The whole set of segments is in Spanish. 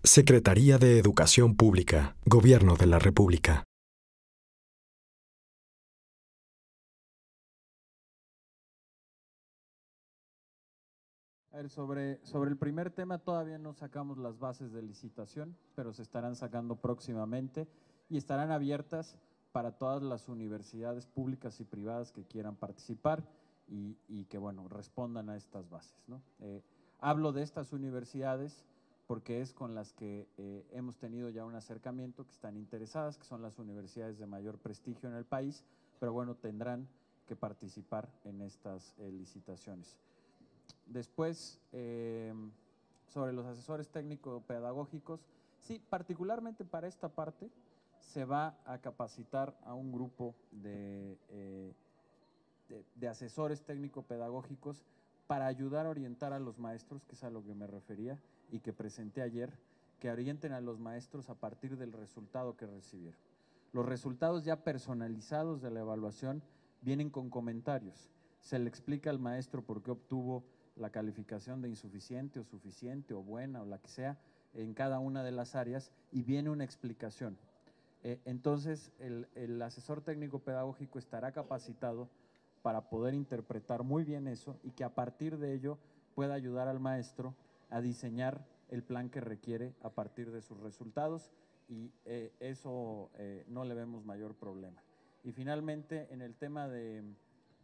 Secretaría de Educación Pública, Gobierno de la República. A ver, sobre el primer tema todavía no sacamos las bases de licitación, pero se estarán sacando próximamente y estarán abiertas para todas las universidades públicas y privadas que quieran participar y que, bueno, respondan a estas bases, ¿no? Hablo de estas universidades porque es con las que hemos tenido ya un acercamiento, que están interesadas, que son las universidades de mayor prestigio en el país, pero bueno, tendrán que participar en estas licitaciones. Después, sobre los asesores técnico-pedagógicos, sí, particularmente para esta parte, se va a capacitar a un grupo de asesores técnico-pedagógicos para ayudar a orientar a los maestros, que es a lo que me refería y que presenté ayer, que orienten a los maestros a partir del resultado que recibieron. Los resultados ya personalizados de la evaluación vienen con comentarios. Se le explica al maestro por qué obtuvo la calificación de insuficiente o suficiente o buena o la que sea en cada una de las áreas y viene una explicación. Entonces, el asesor técnico pedagógico estará capacitado para poder interpretar muy bien eso y que a partir de ello pueda ayudar al maestro a diseñar el plan que requiere a partir de sus resultados y eso no le vemos mayor problema. Y finalmente, en el tema de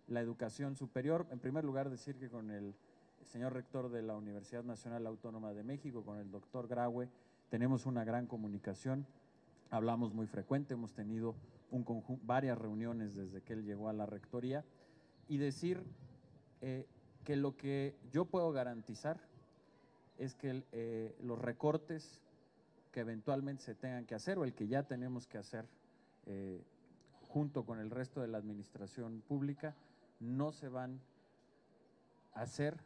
la educación superior, en primer lugar decir que con el señor rector de la Universidad Nacional Autónoma de México, con el doctor Graue, tenemos una gran comunicación, hablamos muy frecuente, hemos tenido varias reuniones desde que él llegó a la rectoría y decir que lo que yo puedo garantizar es que los recortes que eventualmente se tengan que hacer o el que ya tenemos que hacer junto con el resto de la administración pública no se van a hacer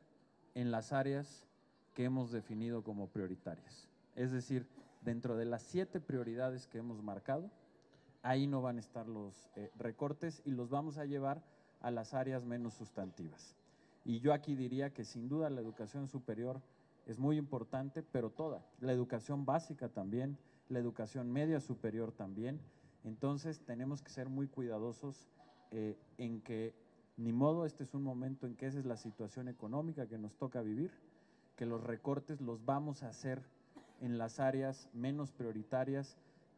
en las áreas que hemos definido como prioritarias. Es decir, dentro de las 7 prioridades que hemos marcado, ahí no van a estar los recortes y los vamos a llevar a las áreas menos sustantivas. Y yo aquí diría que sin duda la educación superior es muy importante, pero toda, la educación básica también, la educación media superior también. Entonces tenemos que ser muy cuidadosos en que ni modo, este es un momento en que esa es la situación económica que nos toca vivir, que los recortes los vamos a hacer en las áreas menos prioritarias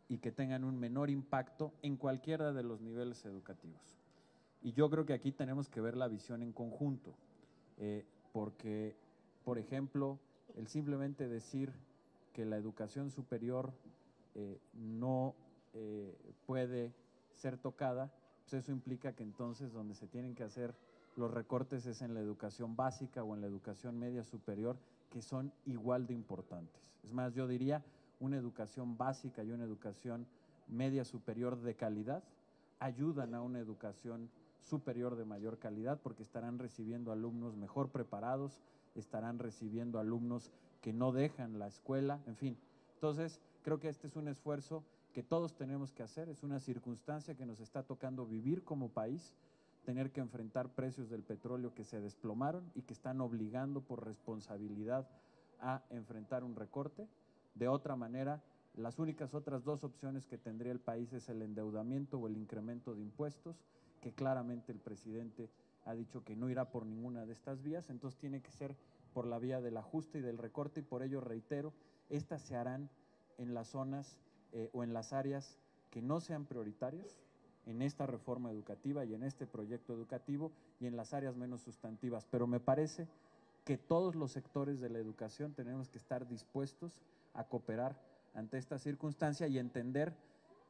y que tengan un menor impacto en cualquiera de los niveles educativos. Y yo creo que aquí tenemos que ver la visión en conjunto, porque, por ejemplo, el simplemente decir que la educación superior no puede ser tocada, pues eso implica que entonces donde se tienen que hacer los recortes es en la educación básica o en la educación media superior, que son igual de importantes. Es más, yo diría una educación básica y una educación media superior de calidad ayudan a una educación superior de mayor calidad porque estarán recibiendo alumnos mejor preparados, estarán recibiendo alumnos que no dejan la escuela, en fin. Entonces, creo que este es un esfuerzo que todos tenemos que hacer, es una circunstancia que nos está tocando vivir como país, tener que enfrentar precios del petróleo que se desplomaron y que están obligando por responsabilidad a enfrentar un recorte. De otra manera, las únicas otras dos opciones que tendría el país es el endeudamiento o el incremento de impuestos, que claramente el presidente ha dicho que no irá por ninguna de estas vías, entonces tiene que ser por la vía del ajuste y del recorte y por ello reitero, estas se harán en las zonas o en las áreas que no sean prioritarias en esta reforma educativa y en este proyecto educativo y en las áreas menos sustantivas, pero me parece que todos los sectores de la educación tenemos que estar dispuestos a cooperar ante esta circunstancia y entender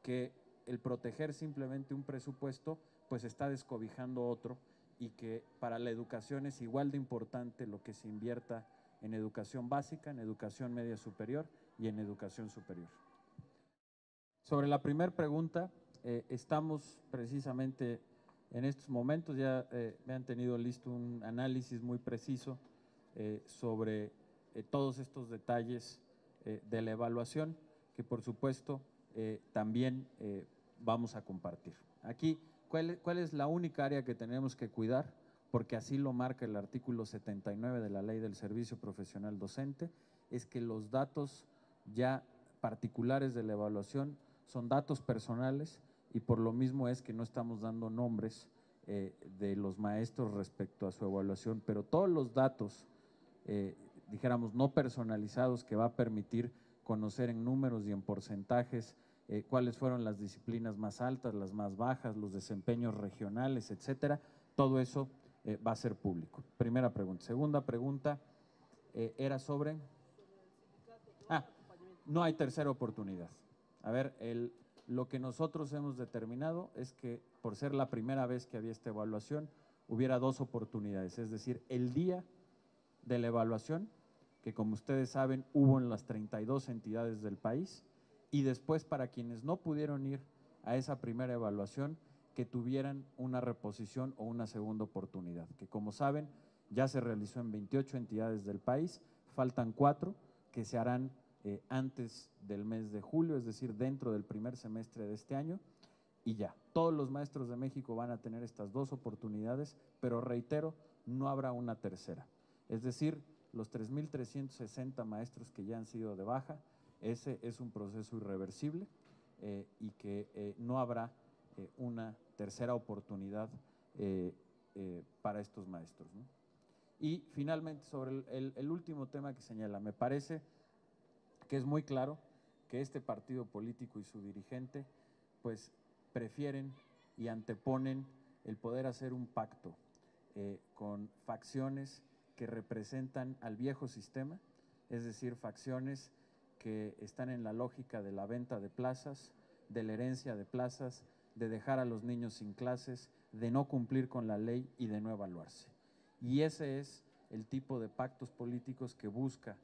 que el proteger simplemente un presupuesto pues está descobijando otro y que para la educación es igual de importante lo que se invierta en educación básica, en educación media superior y en educación superior. Sobre la primera pregunta, estamos precisamente en estos momentos, ya me han tenido listo un análisis muy preciso sobre todos estos detalles de la evaluación, que por supuesto también vamos a compartir. Aquí, ¿cuál es la única área que tenemos que cuidar? Porque así lo marca el artículo 79 de la Ley del Servicio Profesional Docente, es que los datos ya particulares de la evaluación, son datos personales y por lo mismo es que no estamos dando nombres de los maestros respecto a su evaluación, pero todos los datos, dijéramos, no personalizados que va a permitir conocer en números y en porcentajes cuáles fueron las disciplinas más altas, las más bajas, los desempeños regionales, etcétera, todo eso va a ser público. Primera pregunta. Segunda pregunta era sobre… no hay tercera oportunidad. A ver, lo que nosotros hemos determinado es que por ser la primera vez que había esta evaluación, hubiera dos oportunidades, es decir, el día de la evaluación, que como ustedes saben hubo en las 32 entidades del país, y después para quienes no pudieron ir a esa primera evaluación, que tuvieran una reposición o una segunda oportunidad, que como saben ya se realizó en 28 entidades del país, faltan 4 que se harán antes del mes de julio, es decir, dentro del primer semestre de este año, y ya. Todos los maestros de México van a tener estas dos oportunidades, pero reitero, no habrá una tercera. Es decir, los 3.360 maestros que ya han sido de baja, ese es un proceso irreversible y que no habrá una tercera oportunidad para estos maestros, ¿no? Y finalmente, sobre el último tema que señala, me parece que es muy claro que este partido político y su dirigente pues prefieren y anteponen el poder hacer un pacto con facciones que representan al viejo sistema, es decir, facciones que están en la lógica de la venta de plazas, de la herencia de plazas, de dejar a los niños sin clases, de no cumplir con la ley y de no evaluarse. Y ese es el tipo de pactos políticos que busca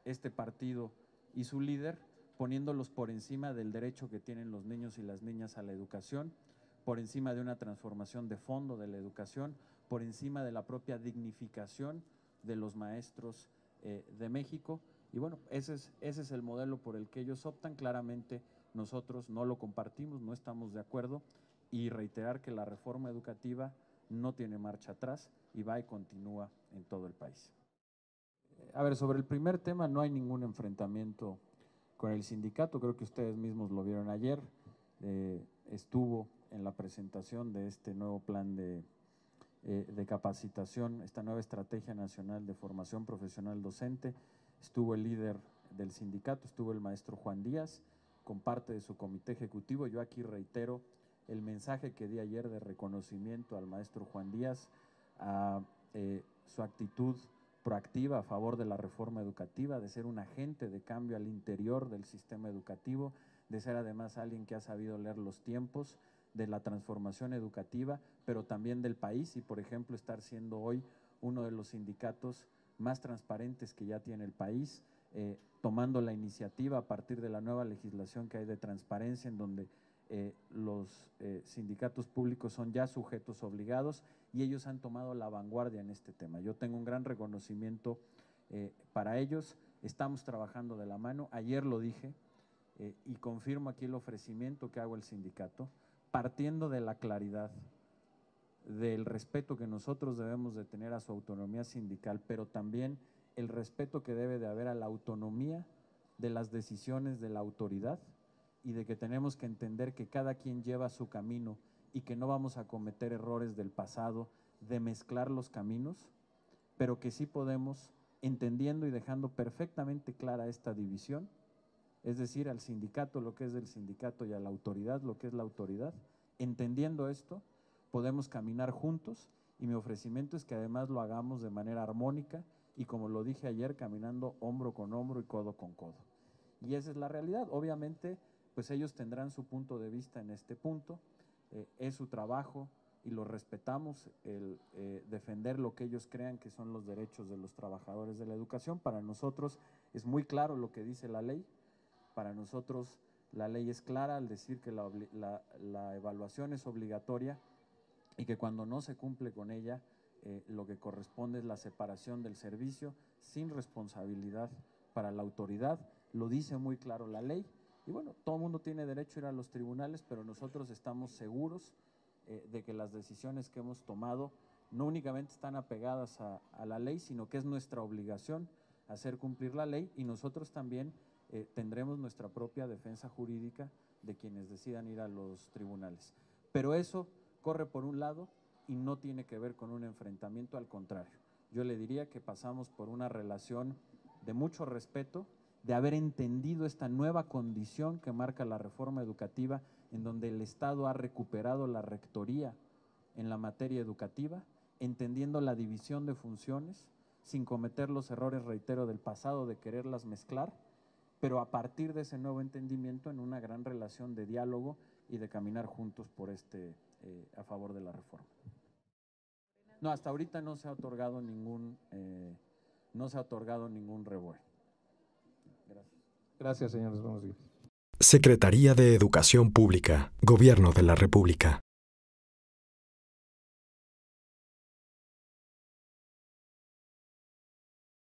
este partido y su líder, poniéndolos por encima del derecho que tienen los niños y las niñas a la educación, por encima de una transformación de fondo de la educación, por encima de la propia dignificación de los maestros de México. Y bueno, ese es el modelo por el que ellos optan. Claramente nosotros no lo compartimos, no estamos de acuerdo, y reiterar que la reforma educativa no tiene marcha atrás y va y continúa en todo el país. A ver, sobre el primer tema no hay ningún enfrentamiento con el sindicato, creo que ustedes mismos lo vieron ayer, estuvo en la presentación de este nuevo plan de capacitación, esta nueva Estrategia Nacional de Formación Profesional Docente, estuvo el líder del sindicato, estuvo el maestro Juan Díaz, con parte de su comité ejecutivo. Yo aquí reitero el mensaje que di ayer de reconocimiento al maestro Juan Díaz, a su actitud proactiva a favor de la reforma educativa, de ser un agente de cambio al interior del sistema educativo, de ser además alguien que ha sabido leer los tiempos de la transformación educativa, pero también del país, y por ejemplo estar siendo hoy uno de los sindicatos más transparentes que ya tiene el país, tomando la iniciativa a partir de la nueva legislación que hay de transparencia, en donde los sindicatos públicos son ya sujetos obligados y ellos han tomado la vanguardia en este tema. Yo tengo un gran reconocimiento para ellos, estamos trabajando de la mano, ayer lo dije y confirmo aquí el ofrecimiento que hago al sindicato, partiendo de la claridad, del respeto que nosotros debemos de tener a su autonomía sindical, pero también el respeto que debe de haber a la autonomía de las decisiones de la autoridad y de que tenemos que entender que cada quien lleva su camino y que no vamos a cometer errores del pasado de mezclar los caminos, pero que sí podemos, entendiendo y dejando perfectamente clara esta división, es decir, al sindicato lo que es del sindicato y a la autoridad lo que es la autoridad, entendiendo esto, podemos caminar juntos y mi ofrecimiento es que además lo hagamos de manera armónica y como lo dije ayer, caminando hombro con hombro y codo con codo. Y esa es la realidad. Obviamente, pues ellos tendrán su punto de vista en este punto, es su trabajo y lo respetamos, el defender lo que ellos crean que son los derechos de los trabajadores de la educación. Para nosotros es muy claro lo que dice la ley, para nosotros la ley es clara al decir que la evaluación es obligatoria y que cuando no se cumple con ella, lo que corresponde es la separación del servicio sin responsabilidad para la autoridad. Lo dice muy claro la ley y bueno, todo el mundo tiene derecho a ir a los tribunales, pero nosotros estamos seguros de que las decisiones que hemos tomado no únicamente están apegadas a la ley, sino que es nuestra obligación hacer cumplir la ley y nosotros también tendremos nuestra propia defensa jurídica de quienes decidan ir a los tribunales. Pero eso corre por un lado y no tiene que ver con un enfrentamiento, al contrario. Yo le diría que pasamos por una relación de mucho respeto, de haber entendido esta nueva condición que marca la reforma educativa, en donde el Estado ha recuperado la rectoría en la materia educativa, entendiendo la división de funciones, sin cometer los errores, reitero, del pasado de quererlas mezclar, pero a partir de ese nuevo entendimiento en una gran relación de diálogo y de caminar juntos por a favor de la reforma. No, hasta ahorita no se ha otorgado ningún revoe. Gracias. Gracias, señores. Buenos días. Secretaría de Educación Pública, Gobierno de la República.